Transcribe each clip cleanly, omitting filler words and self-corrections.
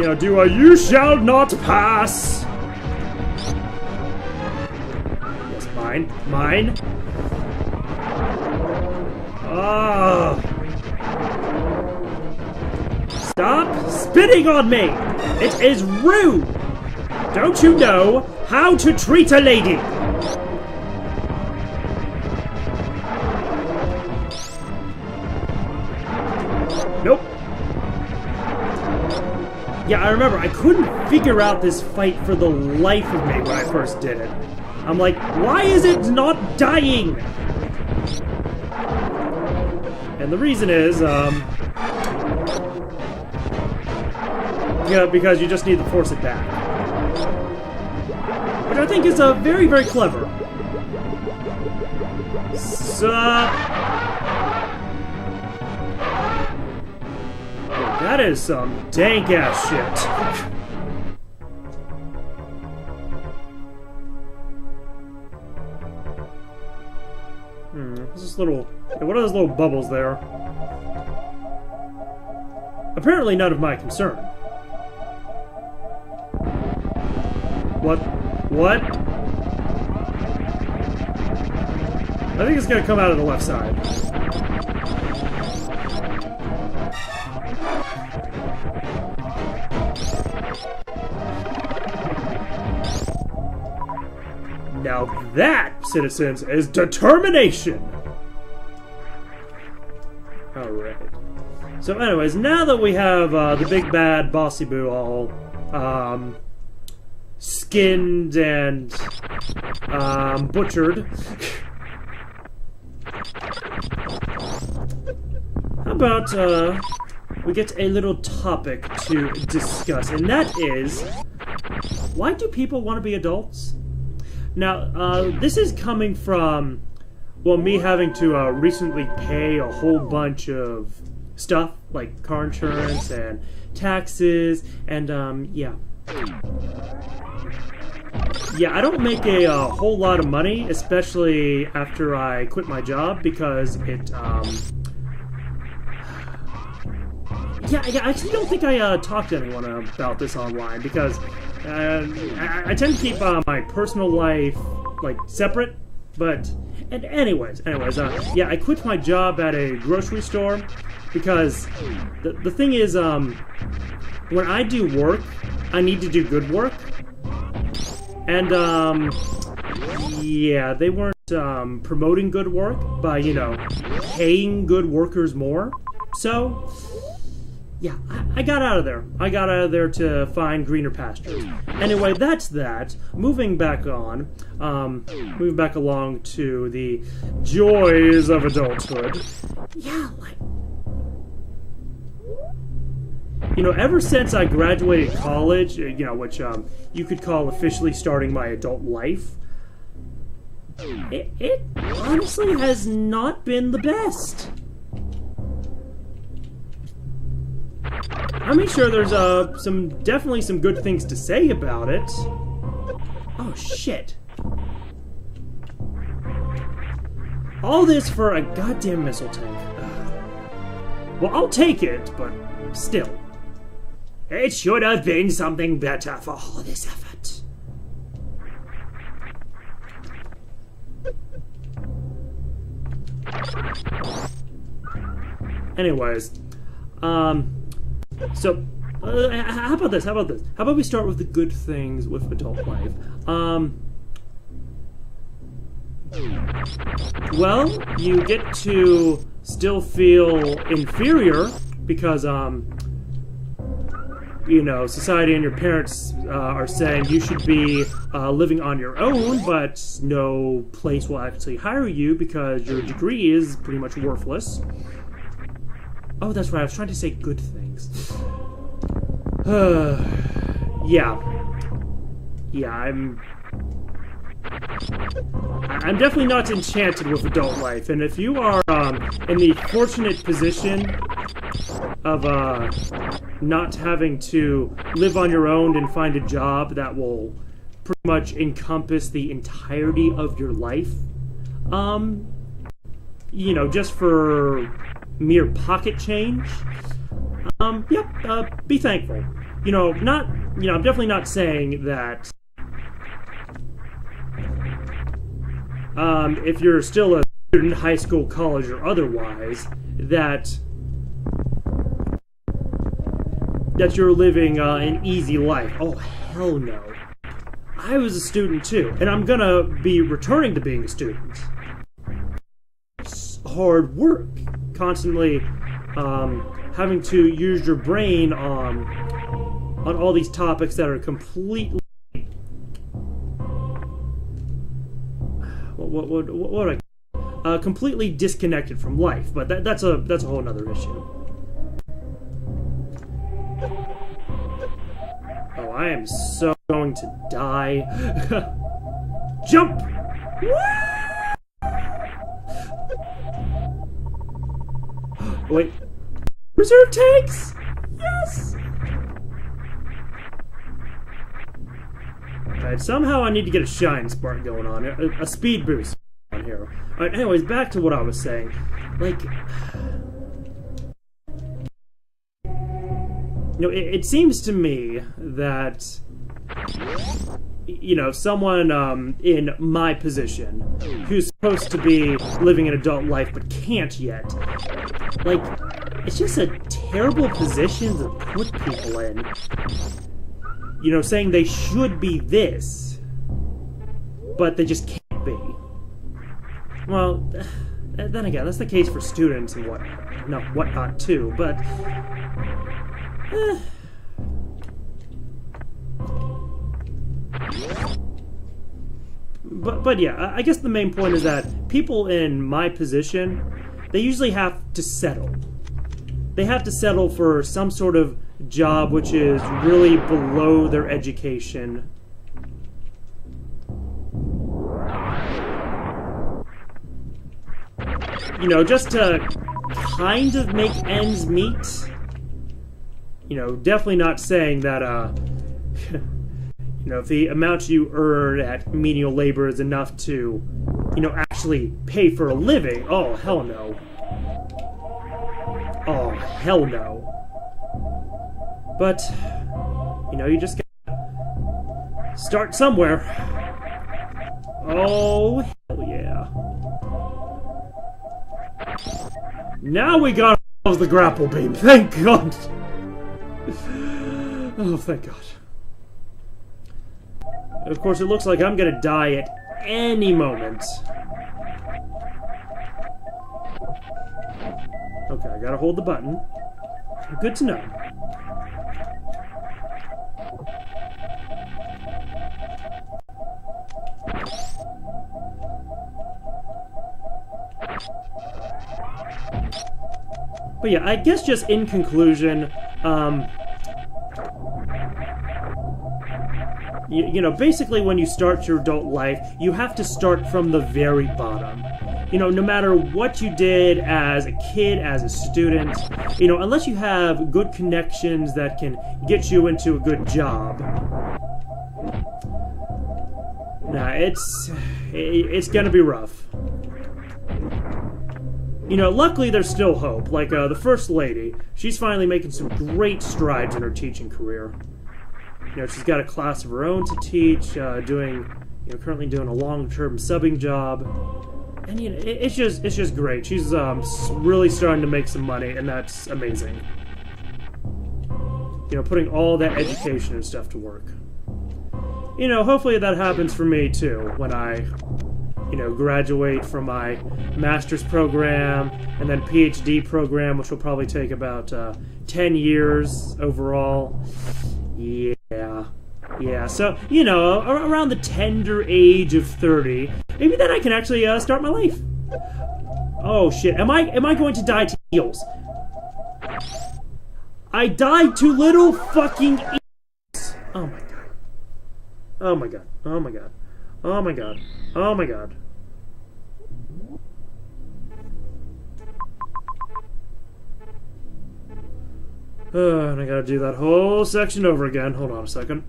you know, do a "you shall not pass." Yes, mine. Ah. Stop spitting on me! It is rude! Don't you know how to treat a lady? Nope. Yeah, I remember, I couldn't figure out this fight for the life of me when I first did it. I'm like, why is it not dying? And the reason is, yeah, because you just need to force it back. Which I think is very, very clever. That is some dank-ass shit. What's this little... What are those little bubbles there? Apparently none of my concern. What? I think it's gonna come out of the left side. Now that, citizens, is determination! Alright. So anyways, now that we have the big bad Bossy Boo all skinned and butchered, how about we get a little topic to discuss, and that is, why do people want to be adults? Now, this is coming from, well, me having to recently pay a whole bunch of stuff, like car insurance and taxes, and, yeah. Yeah, I don't make a whole lot of money, especially after I quit my job, because it, yeah, I actually don't think I talked to anyone about this online, because I tend to keep my personal life, like, separate, but... And anyways, yeah, I quit my job at a grocery store, because the thing is, when I do work, I need to do good work, and, yeah, they weren't, promoting good work by, you know, paying good workers more, so... Yeah, I got out of there. I got out of there to find greener pastures. Anyway, that's that. Moving back on, moving back along to the joys of adulthood. Yeah, like... You know, ever since I graduated college, you know, which you could call officially starting my adult life, it honestly has not been the best. I mean, sure, there's definitely some good things to say about it. Oh, shit. All this for a goddamn missile tank. Well, I'll take it, but still. It should have been something better for all this effort. Anyways, so, how about this? How about we start with the good things with adult life? Well, you get to still feel inferior because, you know, society and your parents are saying you should be living on your own, but no place will actually hire you because your degree is pretty much worthless. Oh, that's right, I was trying to say good things. Yeah, I'm definitely not enchanted with adult life, and if you are in the fortunate position of not having to live on your own and find a job that will pretty much encompass the entirety of your life, you know, just for mere pocket change, be thankful. I'm definitely not saying that if you're still a student, high school, college, or otherwise, that you're living an easy life. Oh, hell no. I was a student too, and I'm gonna be returning to being a student. It's hard work, constantly having to use your brain on all these topics that are completely completely disconnected from life. But that's a whole other issue. Oh, I am so going to die. Jump! Wait. Reserve tanks! Yes! Alright, somehow I need to get a shine spark going on. A speed boost on here. Alright, anyways, back to what I was saying. Like, it seems to me that, someone in my position who's supposed to be living an adult life but can't yet, like, it's just a terrible position to put people in. Saying they should be this, but they just can't be. Well, then again, that's the case for students and whatnot too, but But yeah, I guess the main point is that people in my position, they usually have to settle. They have to settle for some sort of job which is really below their education. Just to kind of make ends meet. Definitely not saying that, if the amount you earn at menial labor is enough to, actually pay for a living. Oh, hell no. Oh, hell no. But, you just gotta start somewhere. Oh, hell yeah. Now we got ourselves the grapple beam. Thank God. Oh, thank God. Of course, it looks like I'm gonna die at any moment. Okay, I gotta hold the button. Good to know. But yeah, I guess just in conclusion, basically when you start your adult life, you have to start from the very bottom. No matter what you did as a kid, as a student, unless you have good connections that can get you into a good job. Nah, it's gonna be rough. Luckily there's still hope. Like, the First Lady, she's finally making some great strides in her teaching career. She's got a class of her own to teach, currently doing a long-term subbing job. And, it's just great. She's, really starting to make some money, and that's amazing. Putting all that education and stuff to work. Hopefully that happens for me, too, when I, graduate from my master's program and then PhD program, which will probably take about 10 years overall. Yeah, so, around the tender age of 30, maybe then I can actually start my life. Oh shit, am I going to die to eels? I died to little fucking eels! Oh my god. Oh my god. Oh my god. Oh my god. Oh my god. And I gotta do that whole section over again. Hold on a second.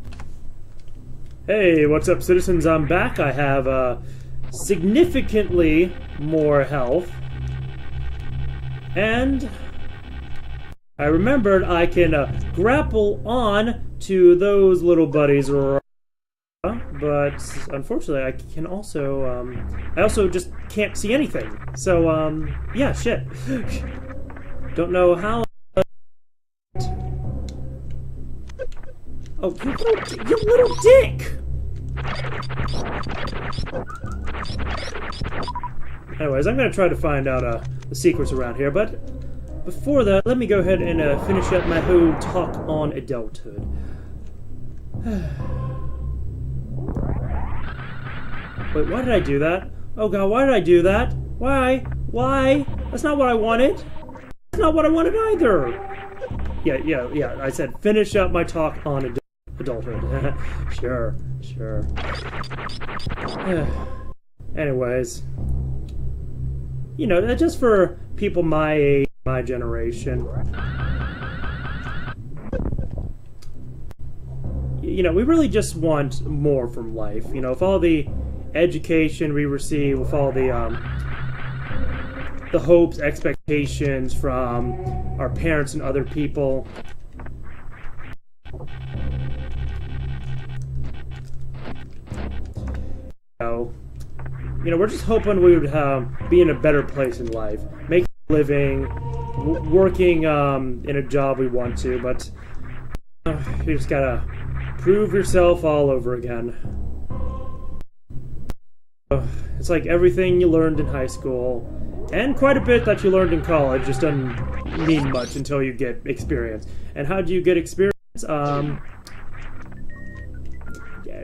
Hey, what's up, citizens? I'm back. I have significantly more health. And I remembered I can grapple on to those little buddies, but unfortunately I can also, I also just can't see anything. So, yeah, shit. Don't know how... Oh, you little dick! Anyways, I'm gonna try to find out the secrets around here, but before that, let me go ahead and finish up my whole talk on adulthood. Wait, why did I do that? Oh god, why did I do that? Why? Why? That's not what I wanted. That's not what I wanted either. Yeah, I said finish up my talk on adulthood. Sure. Anyways, you know, just for people my age, my generation, you know, we really just want more from life. You know, with all the education we receive, with all the hopes, expectations from our parents and other people. You know, we're just hoping we would be in a better place in life, make a living, working in a job we want to, but you just gotta prove yourself all over again. It's like everything you learned in high school, and quite a bit that you learned in college, just doesn't mean much until you get experience. And how do you get experience?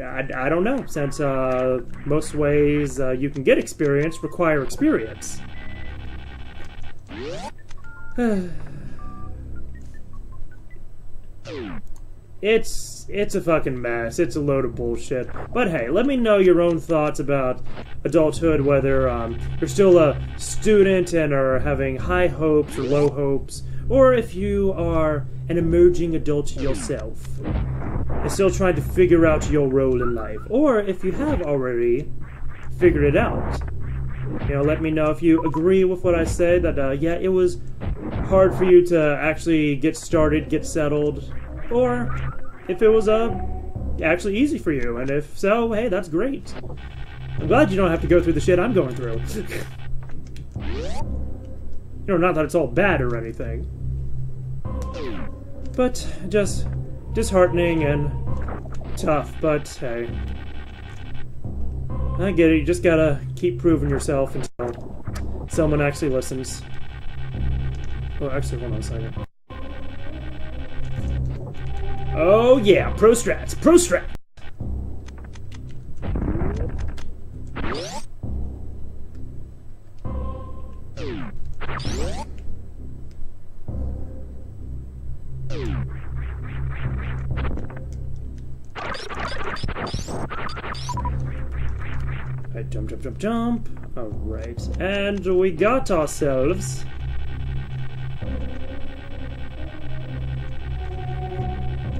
I don't know, since most ways you can get experience require experience. It's a fucking mess. It's a load of bullshit. But hey, let me know your own thoughts about adulthood, whether you're still a student and are having high hopes or low hopes, or if you are an emerging adult yourself and still trying to figure out your role in life, or if you have already figured it out. You know, let me know if you agree with what I say, that yeah, it was hard for you to actually get started, get settled, or if it was actually easy for you, and if so, hey, that's great. I'm glad you don't have to go through the shit I'm going through. You know, not that it's all bad or anything, but just disheartening and tough, but hey, I get it, you just gotta keep proving yourself until someone actually listens. Oh, actually, hold on a second. Oh yeah, pro strats. Alright, jump. Alright, and we got ourselves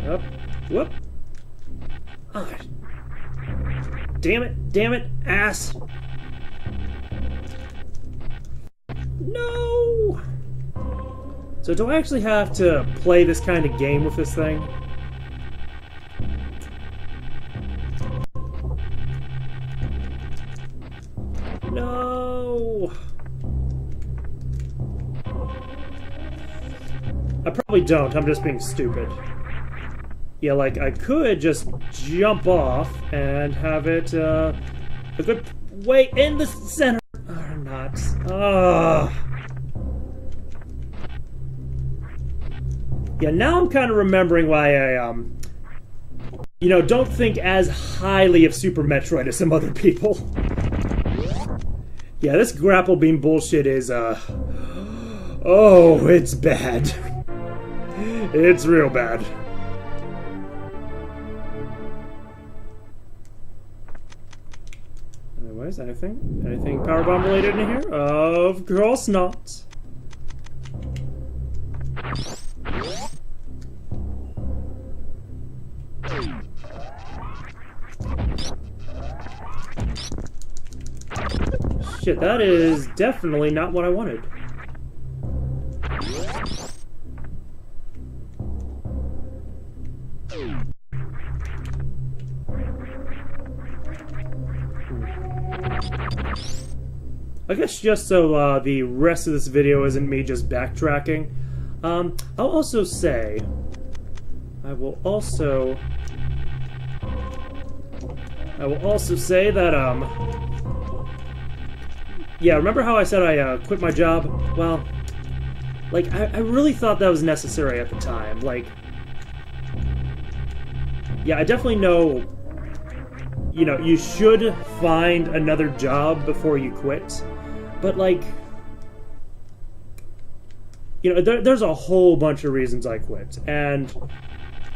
up. Whoop. Oh, damn it, ass. No! So do I actually have to play this kind of game with this thing? No! I probably don't, I'm just being stupid. Yeah, like, I could just jump off and have it, a good way in the center. Or not. Yeah, now I'm kind of remembering why I, you know, don't think as highly of Super Metroid as some other people. Yeah, this grapple beam bullshit is, oh, it's bad. It's real bad. Anyways, anything powerbomb related in here? Of course not. Shit, that is definitely not what I wanted. I guess just so the rest of this video isn't me just backtracking, I'll also say, I will also say that, yeah, remember how I said I quit my job? Well, like, I really thought that was necessary at the time. Like, yeah, I definitely know, you know, you should find another job before you quit. But, like, you know, there's a whole bunch of reasons I quit. And,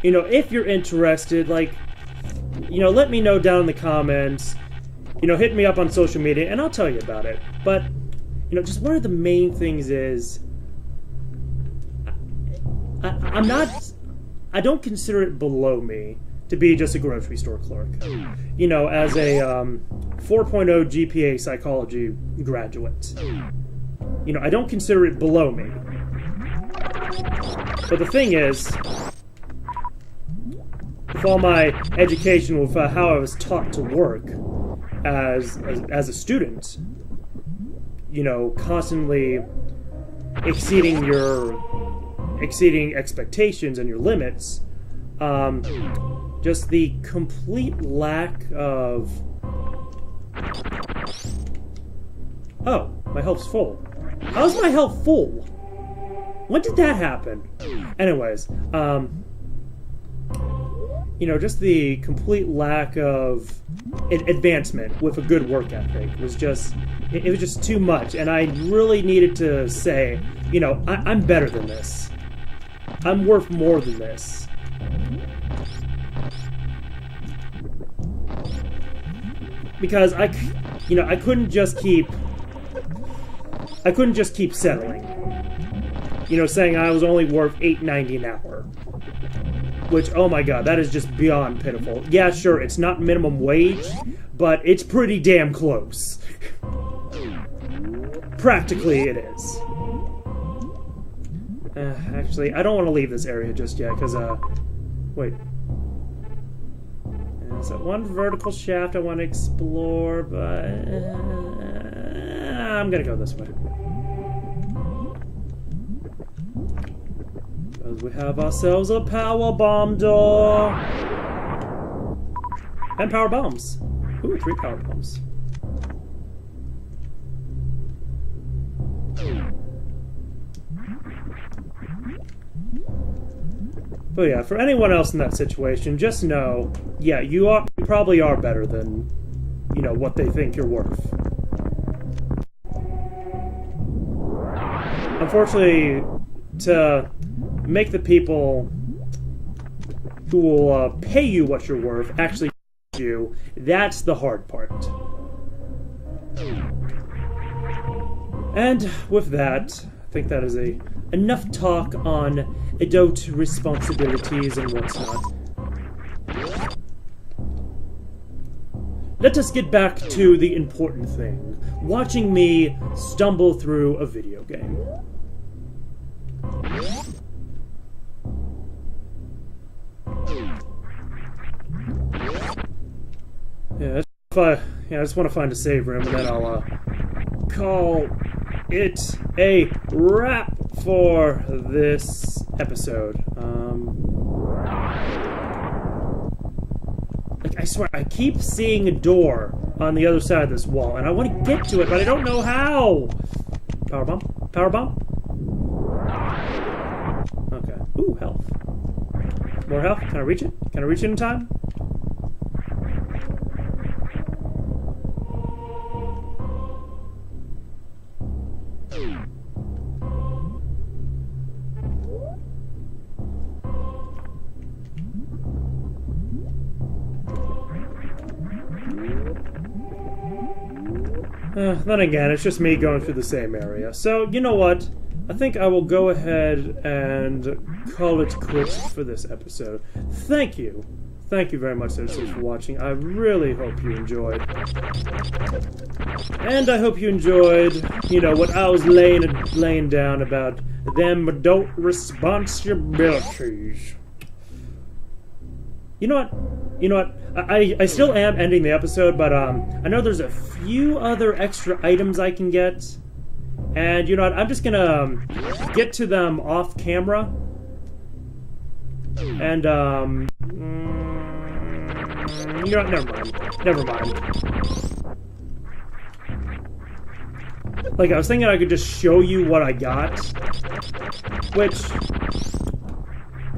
you know, if you're interested, like, you know, let me know down in the comments. You know, hit me up on social media, and I'll tell you about it. But, you know, just one of the main things is, I don't consider it below me to be just a grocery store clerk. You know, as a 4.0 GPA psychology graduate. You know, I don't consider it below me. But the thing is, with all my education, with how I was taught to work as a student, you know, constantly exceeding expectations and your limits, just the complete lack of... Oh, my health's full. How's my health full? When did that happen? Anyways, you know, just the complete lack of advancement with a good work ethic was just... It was just too much, and I really needed to say, you know, I'm better than this. I'm worth more than this. Because I couldn't just keep settling. You know, saying I was only worth $8.90 an hour. Which, oh my god, that is just beyond pitiful. Yeah, sure, it's not minimum wage, but it's pretty damn close. Practically it is. Actually, I don't want to leave this area just yet, because, wait. There's that one vertical shaft I want to explore, but... I'm gonna go this way. Because we have ourselves a power bomb door! And power bombs. Ooh, 3 power bombs. But yeah, for anyone else in that situation, just know, yeah, you probably are better than, you know, what they think you're worth. Unfortunately, to make the people who will pay you what you're worth actually you, that's the hard part. And with that, I think that is enough talk on adult responsibilities and whatnot. Let us get back to the important thing. Watching me stumble through a video game. Yeah, I just want to find a save room, and then I'll call it a wrap for this episode. Like, I swear, I keep seeing a door on the other side of this wall, and I want to get to it, but I don't know how! Power bomb? Power bomb? Okay. Ooh, health. More health? Can I reach it? Can I reach it in time? Then again, it's just me going through the same area. So, you know what? I think I will go ahead and call it quits for this episode. Thank you. Thank you very much, citizens, for watching. I really hope you enjoyed. And I hope you enjoyed, you know, what I was laying down about them adult responsibilities. You know what? You know what? I still am ending the episode, but I know there's a few other extra items I can get. And you know what? I'm just gonna get to them off camera. And you know what? Never mind. Never mind. Like, I was thinking I could just show you what I got. Which...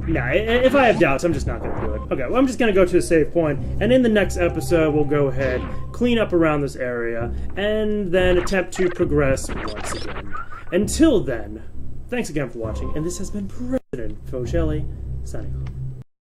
Nah, if I have doubts, I'm just not going to do it. Okay, well, I'm just going to go to a save point, and in the next episode, we'll go ahead, clean up around this area, and then attempt to progress once again. Until then, thanks again for watching, and this has been President Vochelli, signing off.